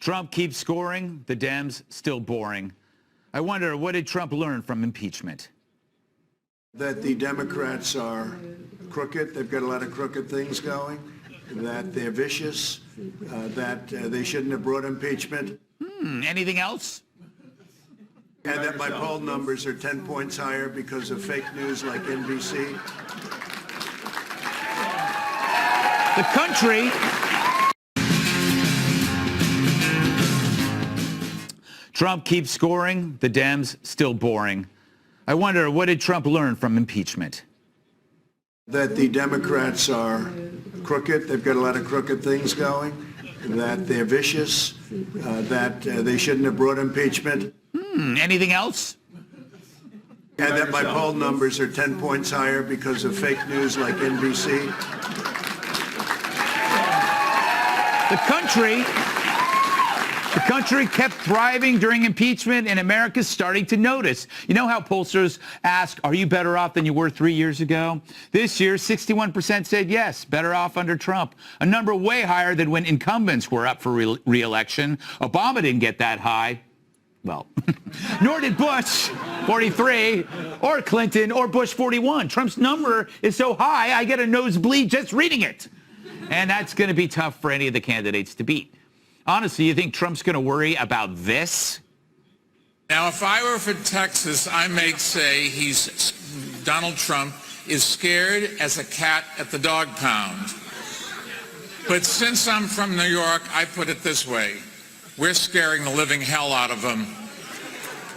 Trump keeps scoring, the Dems still boring. I wonder, what did Trump learn from impeachment? That the Democrats are crooked, they've got a lot of crooked things going, that they're vicious, that they shouldn't have brought impeachment. Anything else? And that my poll numbers are 10 points higher because of fake news like NBC. The country Trump keeps scoring, the Dems still boring. I wonder, what did Trump learn from impeachment? That the Democrats are crooked, they've got a lot of crooked things going, that they're vicious, that they shouldn't have brought impeachment. Anything else? And that my poll numbers are 10 points higher because of fake news like NBC. The country kept thriving during impeachment, and America's starting to notice. You know how pollsters ask, are you better off than you were 3 years ago? This year, 61% said yes, better off under Trump, a number way higher than when incumbents were up for re-election. Obama didn't get that high. Well, nor did Bush, 43, or Clinton, or Bush, 41. Trump's number is so high, I get a nosebleed just reading it. And that's going to be tough for any of the candidates to beat. Honestly, you think Trump's going to worry about this? Now, if I were from Texas, I might say Donald Trump is scared as a cat at the dog pound. But since I'm from New York, I put it this way. We're scaring the living hell out of him.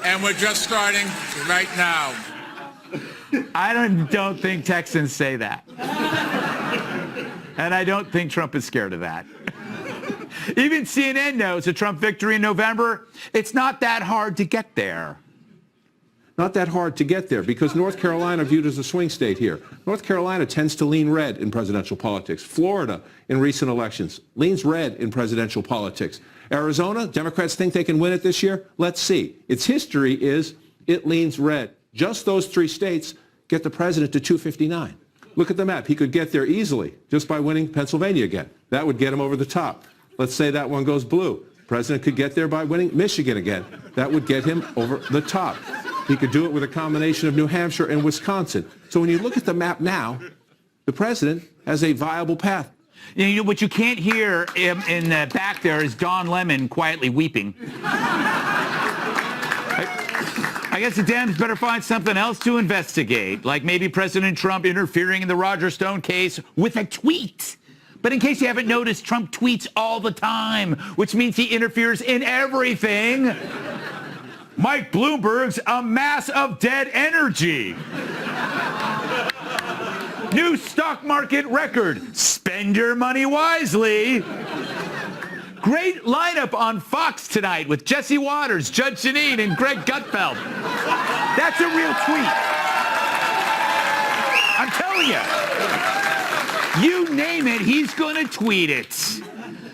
And we're just starting right now. I don't think Texans say that. And I don't think Trump is scared of that. Even CNN knows a Trump victory in November, it's not that hard to get there. Not that hard to get there because North Carolina viewed as a swing state here. North Carolina tends to lean red in presidential politics. Florida, in recent elections, leans red in presidential politics. Arizona, Democrats think they can win it this year? Let's see. Its history is it leans red. Just those three states get the president to 259. Look at the map. He could get there easily just by winning Pennsylvania again. That would get him over the top. Let's say that one goes blue. The president could get there by winning Michigan again. That would get him over the top. He could do it with a combination of New Hampshire and Wisconsin. So when you look at the map now, the president has a viable path. You know, what you can't hear in the back there is Don Lemon quietly weeping. I guess the Dems better find something else to investigate, like maybe President Trump interfering in the Roger Stone case with a tweet. But in case you haven't noticed, Trump tweets all the time, which means he interferes in everything. Mike Bloomberg's a mass of dead energy. New stock market record. Spend your money wisely. Great lineup on Fox tonight with Jesse Waters, Judge Jeanine, and Greg Gutfeld. That's a real tweet. I'm telling you. You name it, he's going to tweet it.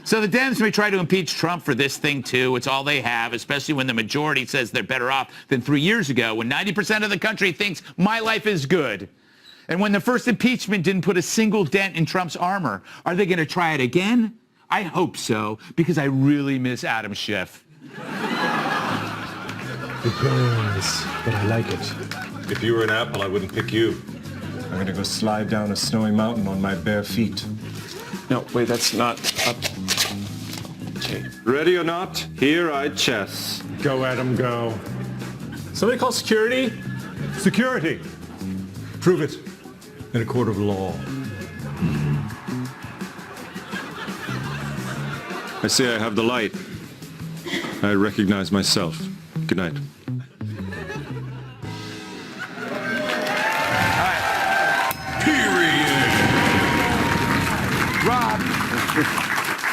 So the Dems may try to impeach Trump for this thing, too. It's all they have, especially when the majority says they're better off than 3 years ago, when 90% of the country thinks my life is good. And when the first impeachment didn't put a single dent in Trump's armor. Are they going to try it again? I hope so, because I really miss Adam Schiff. It burns, but I like it. If you were an apple, I wouldn't pick you. I'm gonna go slide down a snowy mountain on my bare feet. No, wait, that's not up. Okay. Ready or not, here I chess. Go, Adam, go. Somebody call security? Security. Prove it in a court of law. I see I have the light. I recognize myself. Good night. Rob,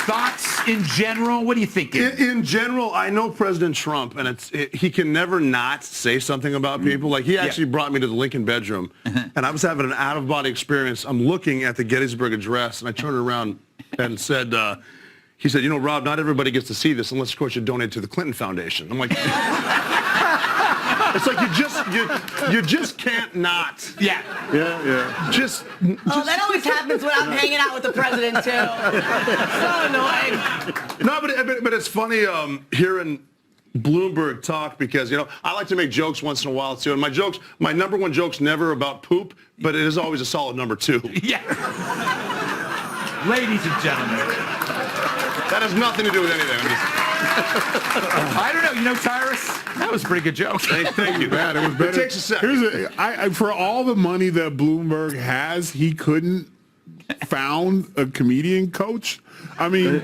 thoughts in general? What do you think? In general, I know President Trump, and he can never not say something about people. Like, he actually brought me to the Lincoln bedroom, and I was having an out-of-body experience. I'm looking at the Gettysburg Address, and I turned around and said, he said, you know, Rob, not everybody gets to see this unless, of course, you donate to the Clinton Foundation. I'm like... It's like you just can't not. Yeah. Just. Oh, that always happens when I'm hanging out with the president, too. So annoying. No, but it's funny hearing Bloomberg talk because, you know, I like to make jokes once in a while, too. And my number one joke's never about poop, but it is always a solid number 2. Yeah. Ladies and gentlemen. That has nothing to do with anything. I don't know. You know, Tyrus, that was a pretty good joke. Thank you. Bad. It was better. It takes a second. For all the money that Bloomberg has, he couldn't found a comedian coach. I mean,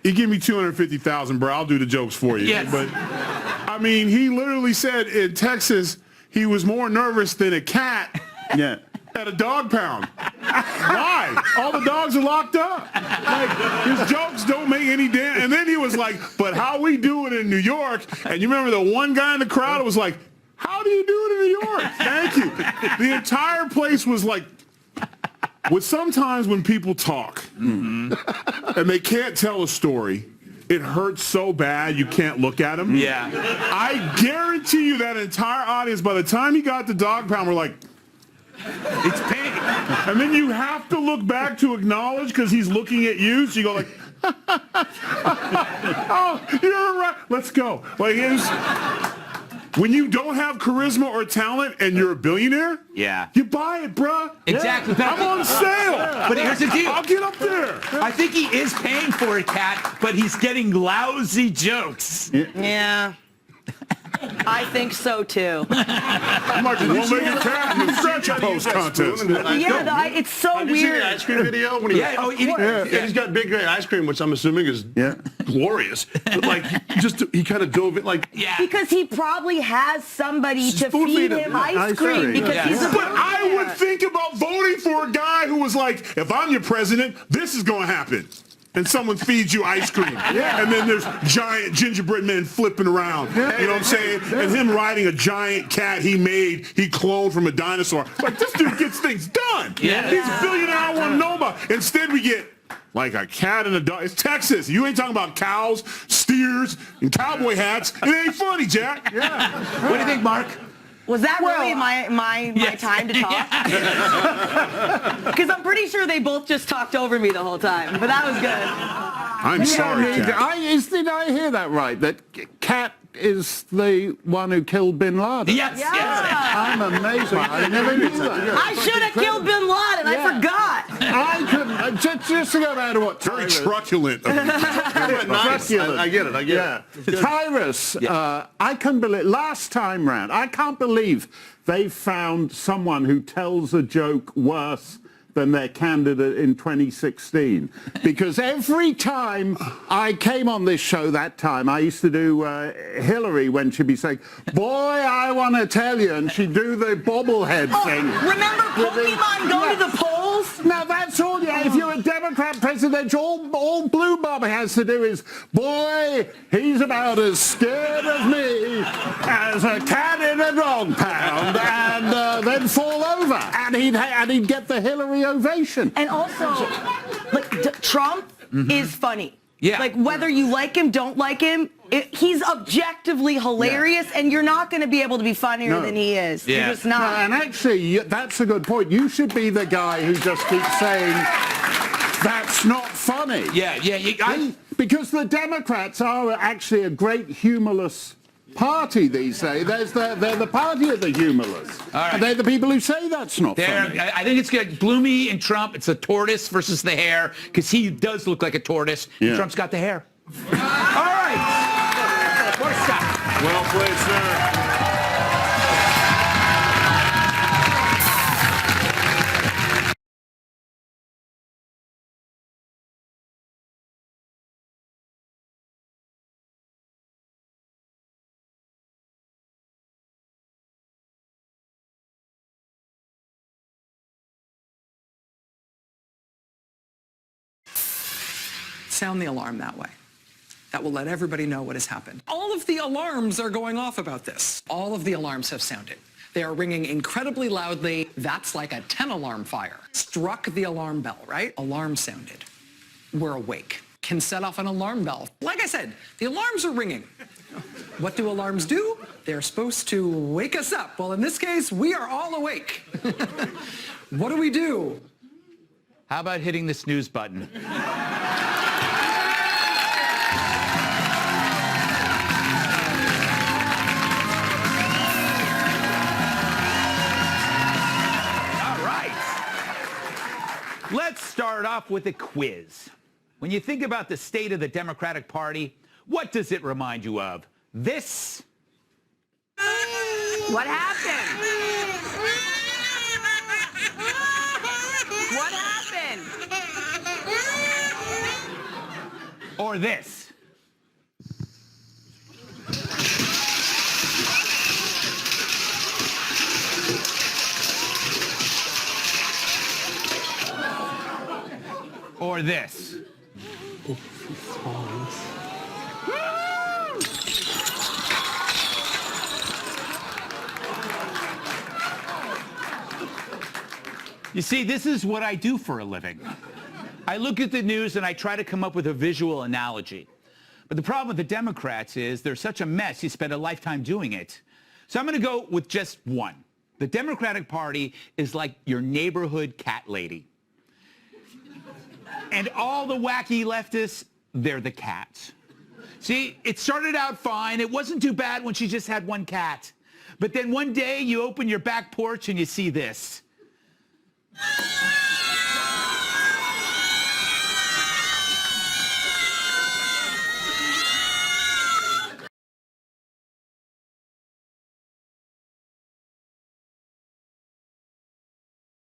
he give me $250,000, bro. I'll do the jokes for you. Yes. But I mean, he literally said in Texas he was more nervous than a cat. Yeah. At a dog pound. Why? All the dogs are locked up. Like, his jokes don't make any damn. And then he was like, but how we do it in New York? And you remember the one guy in the crowd was like, how do you do it in New York? Thank you. The entire place was like, sometimes when people talk and they can't tell a story, it hurts so bad you can't look at them. Yeah. I guarantee you that entire audience, by the time he got the dog pound, were like, It's pain. and then you have to look back to acknowledge because he's looking at you. So you go like, oh, you're right. Let's go. Like when you don't have charisma or talent and you're a billionaire, Yeah. you buy it, bruh. Exactly. But I'm on sale. But here's the deal. I'll get up there. I think he is paying for it, Kat, but he's getting lousy jokes. Yeah. I think so, too. I'm like a one-legged cat in the stretch post contest. Yeah, it's so Have you seen weird. the ice cream video? When he's got big grade ice cream, which I'm assuming is glorious. But like, he kind of dove it like. Yeah. Because he probably has somebody to spoon feed feed him. him ice cream. Sorry. Because he's a But I would think about voting for a guy who was like, if I'm your president, this is going to happen. And someone feeds you ice cream. And then there's giant gingerbread men flipping around. You know what I'm saying? And him riding a giant cat he cloned from a dinosaur. Like, this dude gets things done. Yeah. He's a billionaire I want to know about. Instead, we get like a cat and a dog. It's Texas. You ain't talking about cows, steers, and cowboy hats. It ain't funny, Jack. What do you think, Mark? Was that really my time to talk? Because I'm pretty sure they both just talked over me the whole time, but that was good. I'm sorry, Cat. Did I hear that right? That Cat is the one who killed Bin Laden? Yes. Yeah. Yes. I'm amazed. I never knew that. I should have killed Bin Laden. I forgot. I couldn't. Just to go back to what Very Tyrus. truculent. Nice. I get it. Yeah. Tyrus, I can believe, last time round, I can't believe they found someone who tells a joke worse than their candidate in 2016. Because every time I came on this show that time, I used to do Hillary when she'd be saying, boy, I want to tell you, and she'd do the bobblehead thing. Remember Pokemon go to the polls? Now that's all. Yeah, if you're a Democrat presidential, all Blue Bob has to do is, boy, he's about as scared of me as a cat in a dog pound, and then fall over, and he'd get the Hillary ovation. And also, like Trump is funny. Yeah. Like whether you like him, don't like him, he's objectively hilarious, and you're not going to be able to be funnier than he is. Yeah. You're just not. No, and actually, that's a good point. You should be the guy who just keeps saying, that's not funny. Yeah. Because the Democrats are actually a great humorless party these days. They're the party of the humorless. All right. And they're the people who say that's not funny. I think it's good. Bloomy and Trump, it's the tortoise versus the hare, because he does look like a tortoise. Yeah. And Trump's got the hair. All right. More stuff. Well played, sir. Sound the alarm that way. That will let everybody know what has happened. All of the alarms are going off about this. All of the alarms have sounded. They are ringing incredibly loudly. That's like a 10-alarm fire. Struck the alarm bell, right? Alarm sounded. We're awake. Can set off an alarm bell. Like I said, the alarms are ringing. What do alarms do? They're supposed to wake us up. Well, in this case, we are all awake. What do we do? How about hitting the snooze button? Let's start off with a quiz. When you think about the state of the Democratic Party, what does it remind you of? This? What happened? What happened? Or this? Or this? You see, this is what I do for a living. I look at the news and I try to come up with a visual analogy. But the problem with the Democrats is they're such a mess, you spend a lifetime doing it. So I'm going to go with just one. The Democratic Party is like your neighborhood cat lady. And all the wacky leftists, they're the cats. See, it started out fine. It wasn't too bad when she just had one cat. But then one day you open your back porch and you see this.